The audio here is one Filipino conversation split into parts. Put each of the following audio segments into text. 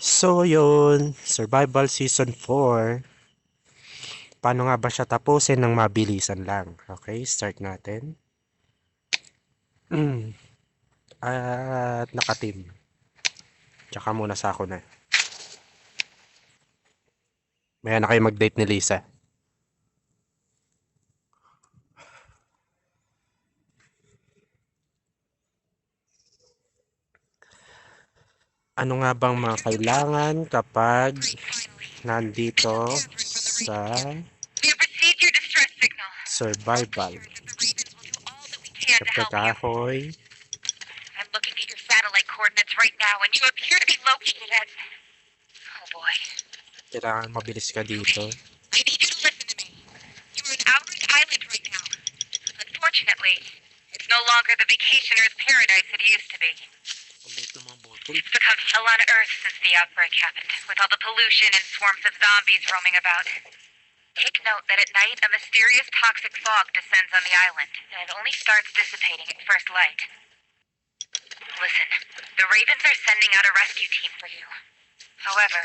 So yun, Survival Season 4. Paano nga ba siya tapusin ng mabilisan lang? Okay, start natin. At naka-team. Tsaka muna sa ako na. Maya na kayo mag-date ni Lisa. Ano nga bang mga kailangan kapag nandito sa survival? Siyempre kahoy. I'm looking at your satellite coordinates right now, and you appear to be located at. Oh boy. Kailangan mabilis ka dito. I need you to listen to me. You're on Albert Island right now. Unfortunately, it's no longer the vacationer's paradise it used to be. It's become hell on Earth since the outbreak happened, with all the pollution and swarms of zombies roaming about. Take note that at night, a mysterious toxic fog descends on the island, and it only starts dissipating at first light. Listen, the Ravens are sending out a rescue team for you. However,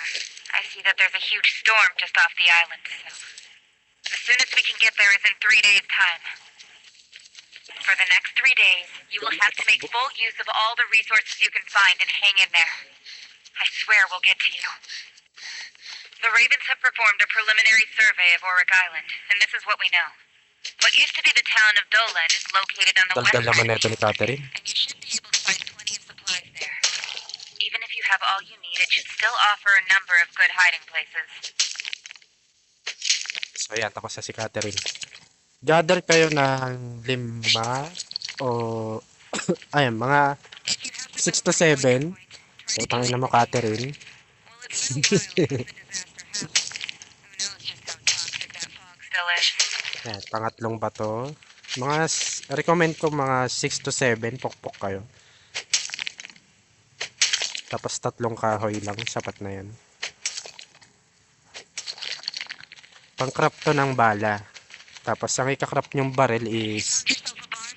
I see that there's a huge storm just off the island, so as soon as we can get there is in 3 days' time. For the next 3 days, you will have to make full use of all the resources you can find and hang in there. I swear we'll get to you. The Ravens have performed a preliminary survey of Auric Island, and this is what we know. What used to be the town of Dolan is located on the west Daldal naman side, neto ni Catherine. and you should be able to find plenty of supplies there. Even if you have all you need, it should still offer a number of good hiding places. So ayan, tapos na si Catherine. Gather kayo ng 5 o ayan, mga 6 to 7. So, tangin na mo, Catherine. Well, it's been a while since the disaster happened. Who knows just how toxic that fog still is. Ayan, pangatlong bato. Recommend ko mga 6 to 7, pokpok kayo. Tapos 3 kahoy lang, sapat na yan. Pang-craft to ng bala. Tapos ang ika-craft nyong barrel is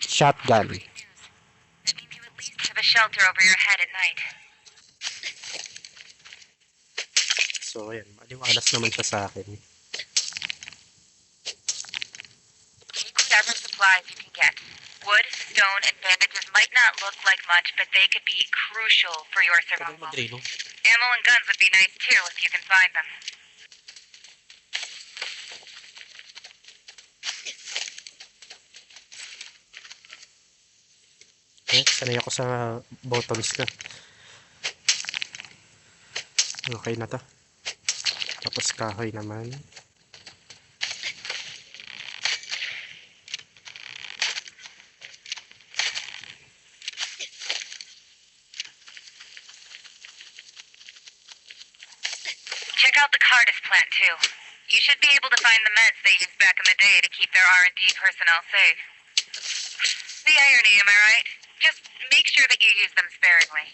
shotgun. That means you at least have a shelter over your head at night. So, ayan, maliwalas naman siya sa akin. Take whatever supplies you can get. Wood, stone, and bandages might not look like much, but they could be crucial for your survival. Ammo and guns would be nice too if you can find them. Sanay ako sa buttons ko. Okay na to. Tapos kahoy naman. Check out the Cardis plant too. You should be able to find the meds they used back in the day to keep their R&D personnel safe. The irony, am I right? Just make sure that you use them sparingly.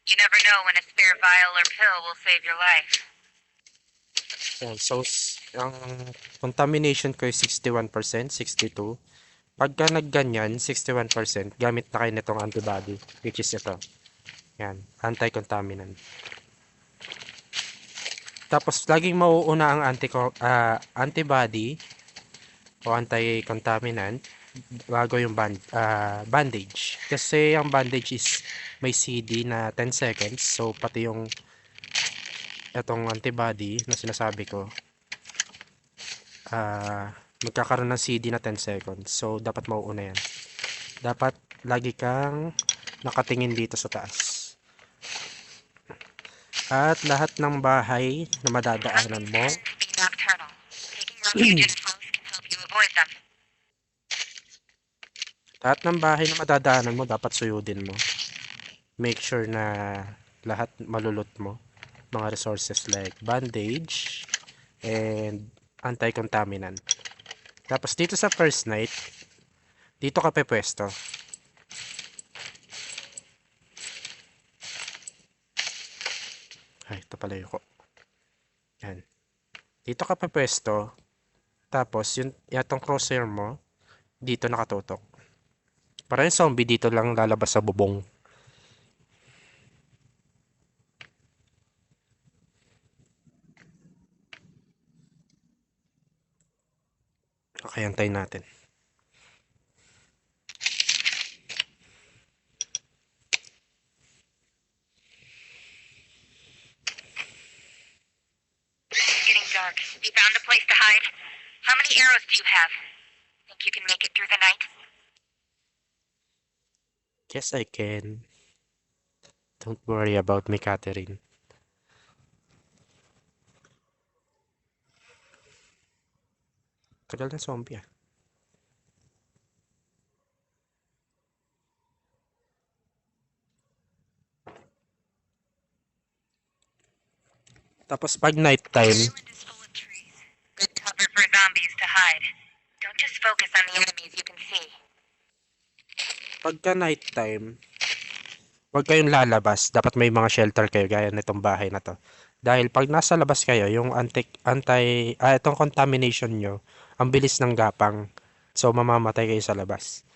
You never know when a spare vial or pill will save your life. Ayan, so, ang contamination ko is 61%, 62%. Pagka nagganyan, 61%, gamit na kayo nitong antibody, which is ito. Yan, anti-contaminant. Tapos, laging mauuna ang antibody o anti-contaminant bago yung bandage. Kasi ang bandage is may CD na 10 seconds. So, pati yung itong antibody na sinasabi ko, magkakaroon ng CD na 10 seconds. So, dapat mauuna yan. Dapat lagi kang nakatingin dito sa taas. At lahat ng bahay na madadaanan mo, Be nocturnal. Taking refuge in a house can help you avoid them. lahat ng bahay na madadaanan mo, dapat suyudin mo. Make sure na lahat malulot mo. Mga resources like bandage and anti-contaminant. Tapos dito sa first night, dito ka pepwesto. Ay, ito pala yung ko. Yan. Dito ka pepwesto. Tapos, yatong crosshair mo, dito nakatutok. Para yung zombie dito lang lalabas sa bubong. Okay, antayin natin. It's getting dark. Have you found a place to hide? How many arrows do you have? Think you can make it through the night? Yes, I can. Don't worry about me, Catherine. Tagal na zombie ah. Tapos pag night The time, island is full of trees. Good cover for zombies to hide. Don't just focus on the enemies you can see. pagka night time, huwag kayong lalabas. Dapat may mga shelter kayo gaya nitong bahay na to. Dahil pag nasa labas kayo, yung itong contamination nyo, ang bilis ng gapang. So, mamamatay kayo sa labas.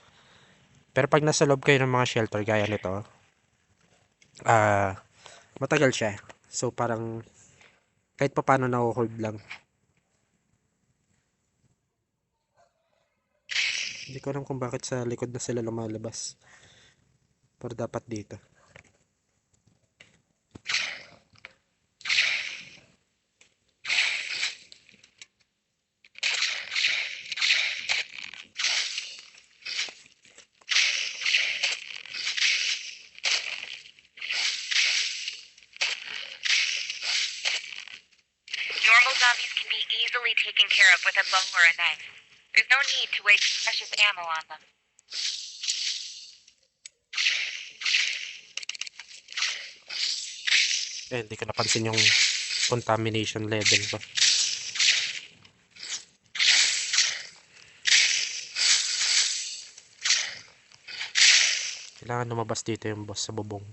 Pero pag nasa loob kayo ng mga shelter gaya nito, matagal siya. So, parang kahit pa paano na-hold lang. Hindi ko alam kung bakit sa likod na sila lumalabas. Pero dapat dito. Normal zombies can be easily taken care of with a bow or a knife. There's no need to waste precious ammo on them. Hindi ko napansin yung contamination level ko. Kailangan lumabas dito yung boss sa bubong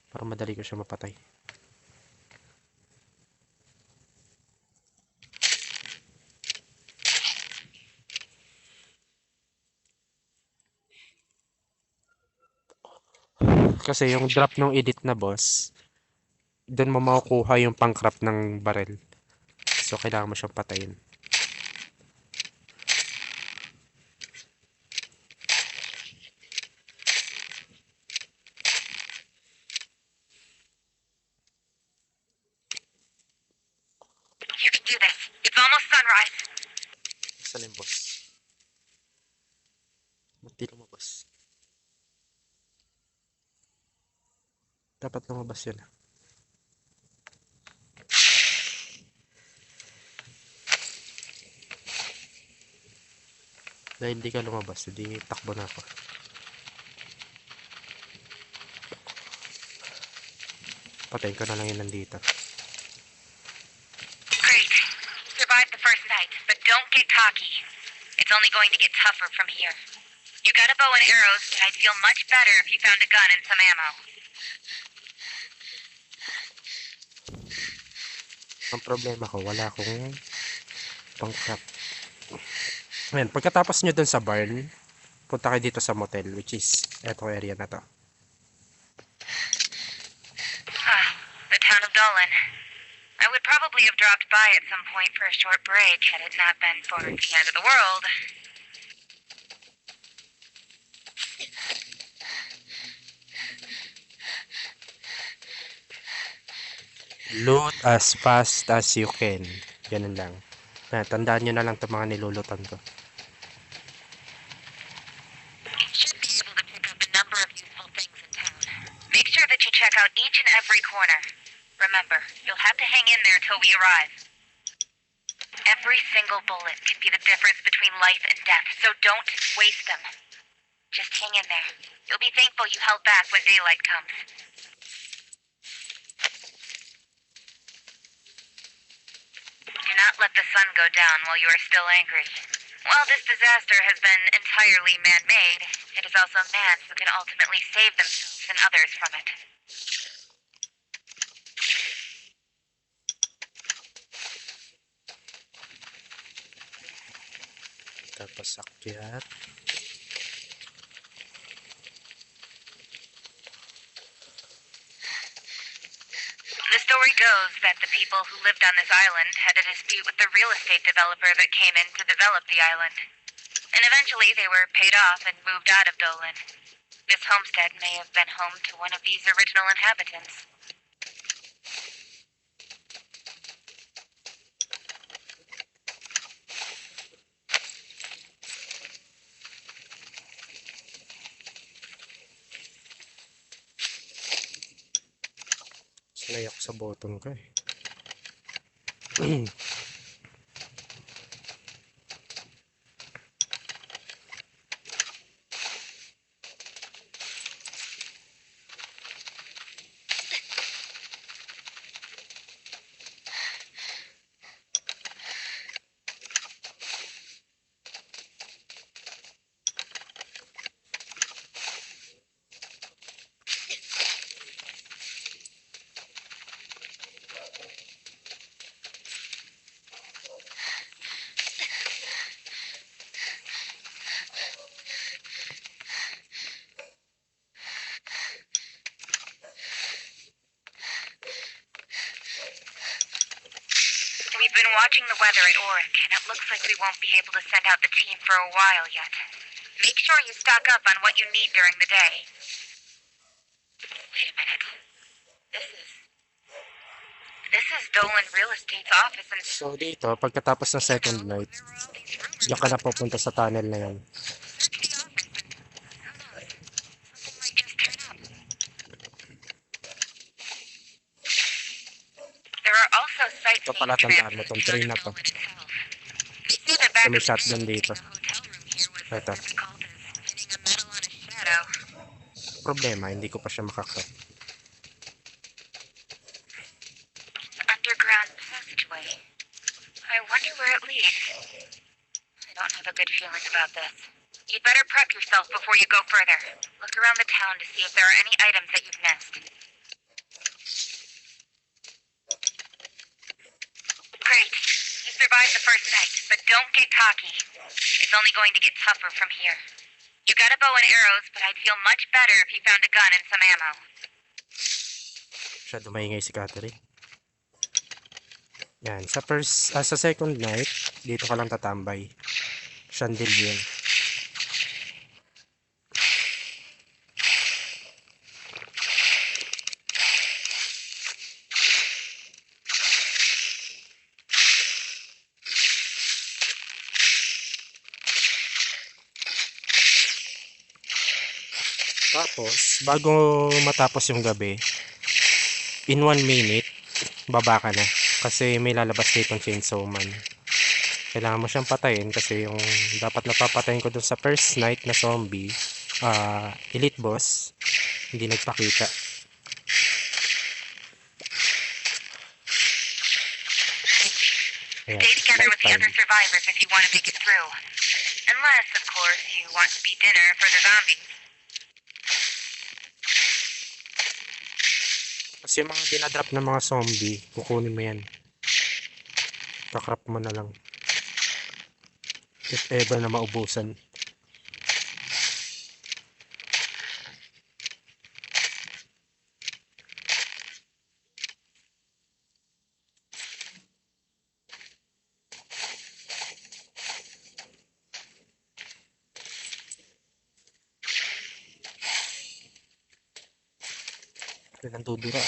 para madali ko siya mapatay. Kasi yung drop ng edit na boss, doon mo makukuha yung pang-craft ng barrel. So, kailangan mo siyang patayin. You can do this. It's almost sunrise. Saan yung boss? Ba't di lumabas? Dapat lumabas yun. Dahil di ka lumabas, hindi takbo na ako. Patayin ko na lang yun nandito. Great. Survived the first night, but don't get cocky. It's only going to get tougher from here. You got a bow and arrows, but I'd feel much better if you found a gun and some ammo. Ang problema ko, wala akong pang-craft. Ayan, pagkatapos nyo dun sa barn, punta kayo dito sa motel, which is etong area na to. Ah, the town of Dolan. I would probably have dropped by at some point for a short break had it not been for the end of the world. Loot as fast as you can. Ganun lang. Tandaan nyo na lang itong mga nilulutan ko. You should be able to pick up a number of useful things in town. Make sure that you check out each and every corner. Remember, you'll have to hang in there till we arrive. Every single bullet can be the difference between life and death, so don't waste them. Just hang in there. You'll be thankful you held back when daylight comes. Do not let the sun go down while you are still angry. While this disaster has been entirely man-made, it is also man who can ultimately save themselves and others from it. Tapos akyat. The story goes that the people who lived on this island had a dispute with the real estate developer that came in to develop the island. And eventually they were paid off and moved out of Dolan. This homestead may have been home to one of these original inhabitants. Sanay ako sa button ko eh. We've been watching the weather at Oric, and it looks like we won't be able to send out the team for a while yet. Make sure you stock up on what you need during the day. Wait a minute. This is Dolan Real Estate's office and So dito, pagkatapos ng second night, diyan ka na pupunta sa tunnel na yan. search the office and who knows? Something might just turn up. There are also Ito pala, sightseeing tandaan mo trails tong in train na to. Dolan itself. They say the back So may of the shotgun man dito. in the hotel room here was Ito. called as pinning a medal on a shadow. Problema, hindi ko pa siya makakot. Underground passageway. I wonder where it leads. I don't have a good feeling about this. You'd better prep yourself before you go further. Look around the town to see if there are any items that you've missed. Great. You survived the first night, but don't get cocky. It's only going to get tougher from here. You got a bow and arrows, but I'd feel much better if you found a gun and some ammo. Masyado maingay si Catherine. Yan, sa second night, dito ka lang tatambay. Chandelier. Tapos, bago matapos yung gabi, in 1 minute, baba ka na. Kasi may lalabas dito ng chainsaw man. Kailangan mo siyang patayin kasi yung dapat napapatayin ko dun sa first night na zombie, elite boss, hindi nagpakita. Ayan, Stay together with the nighttime. other survivors if you want to make it through. Unless, of course, you want to be dinner for the zombies. Kasi yung mga dinadrop ng mga zombie, kukunin mo yan. Kakrap mo na lang. If ever na maubusan. Kailan dudura?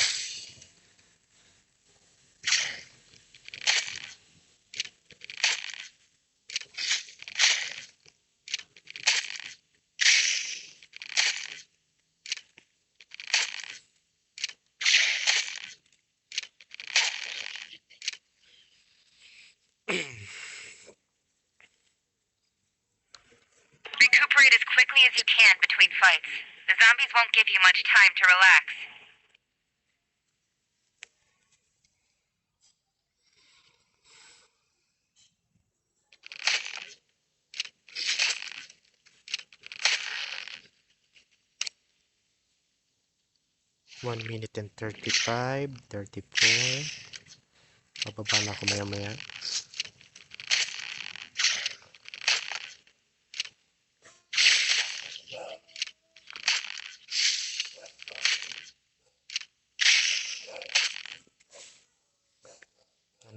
Recuperate as quickly as you can between fights. The zombies won't give you much time to relax. One minute and 35, 34. Bababa na ako maya-maya.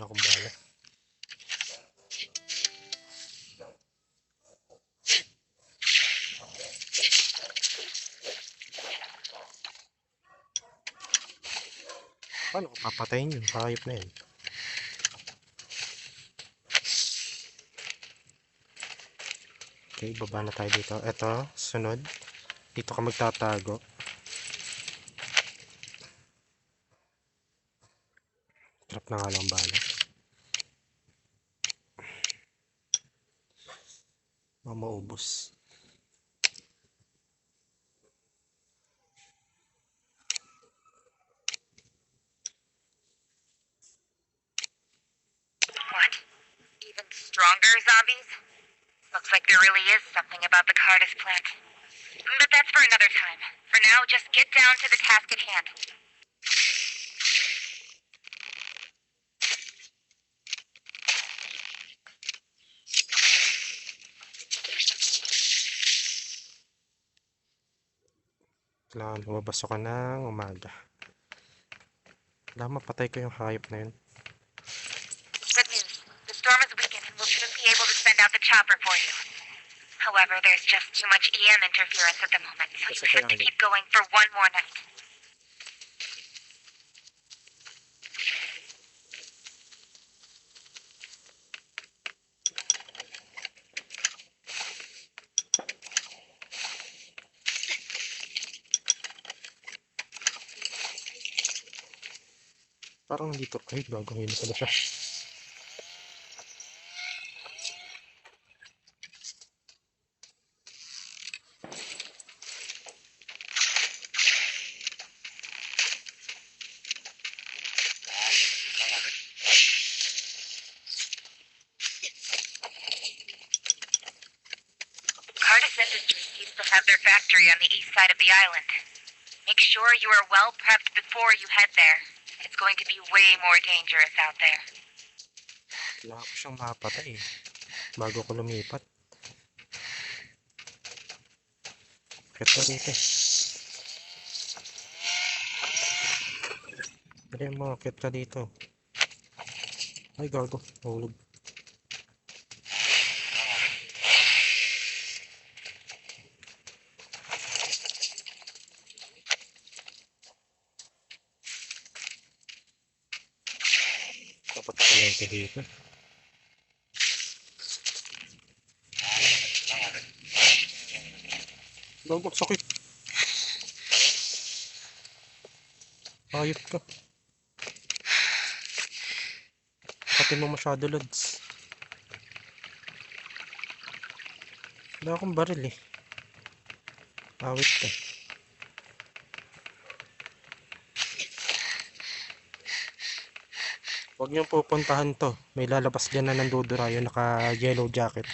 Wala akong bala. Paano ko papatayin yun? Hayop na yun. Okay, baba na tayo dito. Eto, sunod. Dito ka magtatago. Trap na nga lang bala. Maubos. What? Even stronger zombies? Looks like there really is something about the Cardis plant. But that's for another time. For now, just get down to the task at hand. Kailangan lumabas ako ng umaga. Kailangan mapatay ko yung hayop na yun. Good news. The storm is weakened and we'll soon be able to send out the chopper for you. However, there's just too much EM interference at the moment, so you have to keep going for one more night. Parang dito. Ay, gagawin na pala siya. Cardis Industries used to have their factory on the east side of the island. Make sure you are well prepped before you head there. It's going to be way more dangerous out there. Kailangan ko siyang mapatay bago ko lumipat. Akit ka dito. Dali mo, akit ka dito. Ay, gago. Hulog. Dapat ko lang ito dito. Gago, sakit. Ayot ka. Pati mo masyado, Lods. Wala akong baril eh. Awit ka. Huwag niyong pupuntahan to. May lalabas dyan na nandudura yung naka yellow jacket.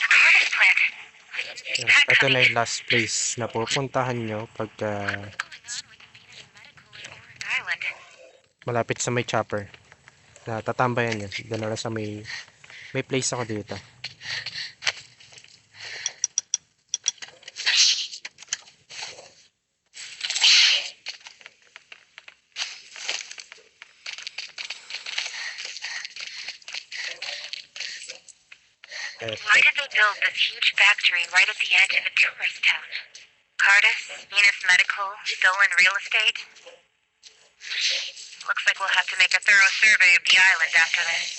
Cardis plant. Ito na yung last place na pupuntahan nyo pagka What's going on with Venus Medical and Orange Island? malapit sa may chopper. Na tatambayan nyo. Doon na lang sa may place ako dito. Why did they build this huge factory right at the edge of a tourist town? Cardis, Venus Medical, stolen real estate? Looks like we'll have to make a thorough survey of the island after this.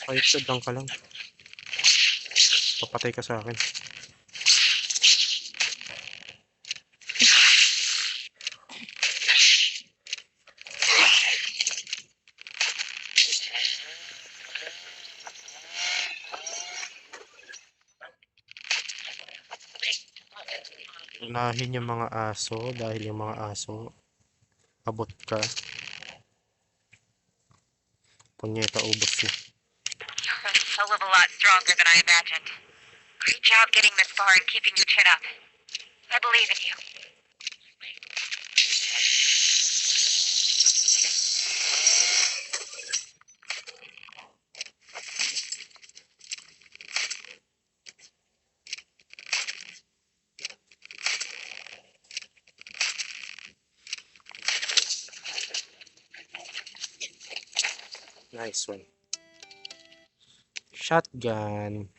Ayos lang ka lang. Papatay ka sa akin. Unahin yung mga aso dahil yung mga aso abot ka. Punyeta ubos na. You're a hell of a lot stronger than I imagined. Great job getting this far and keeping your chin up. I believe in you. Nice one. Shotgun.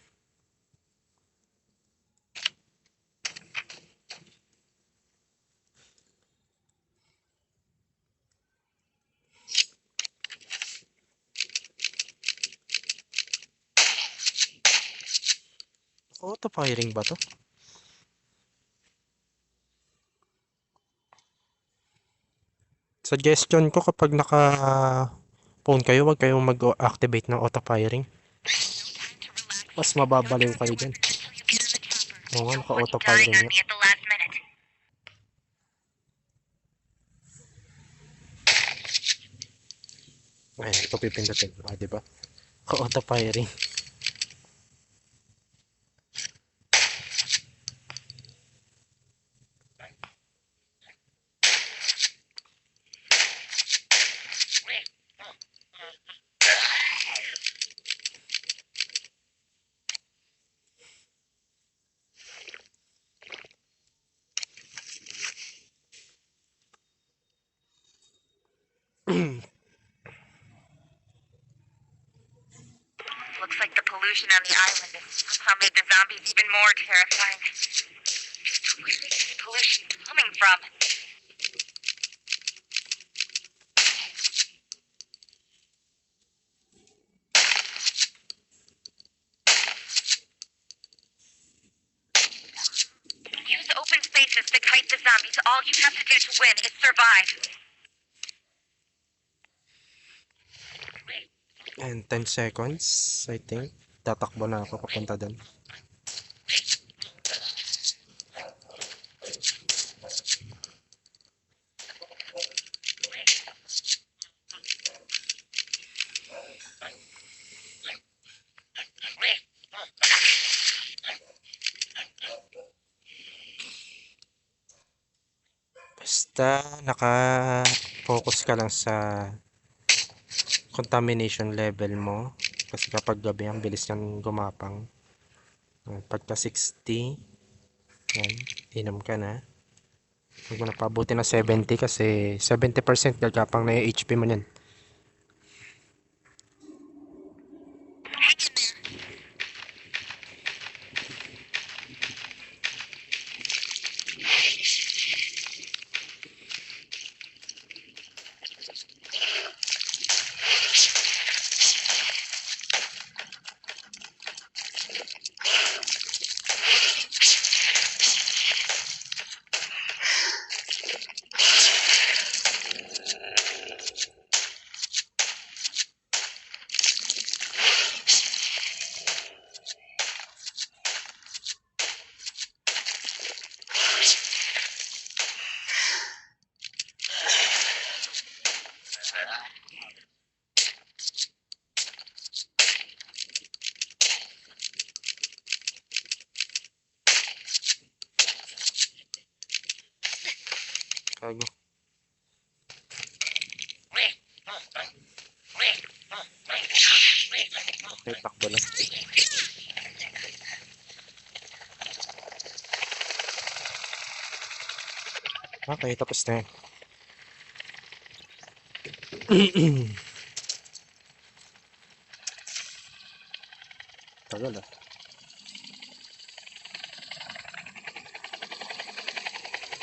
Auto firing ba to? Suggestion ko kapag naka phone kayo, wag kayong mag-activate ng auto firing. Mas mababaliw kayo dyan. Oo nga, naka auto firing nga. At the last minute. Ayan, ito pipindutin. Ah, diba? Naka auto firing. Looks like the pollution on the island has somehow made the zombies even more terrifying. Just where is this pollution coming from? Use open spaces to kite the zombies. All you have to do to win is survive. And 10 seconds, I think. Tatakbo na ako papunta doon. Basta naka-focus ka lang sa contamination level mo. Kasi kapag gabi, ang bilis niyang gumapang. Pagka 60, yan, inom ka na. Huwag mo na pabuti ng 70 kasi 70% gagapang na yung HP mo niyan. Hang in there. Kago. Okay, takbo lang. Okay, tapos na yan. Tagal ah.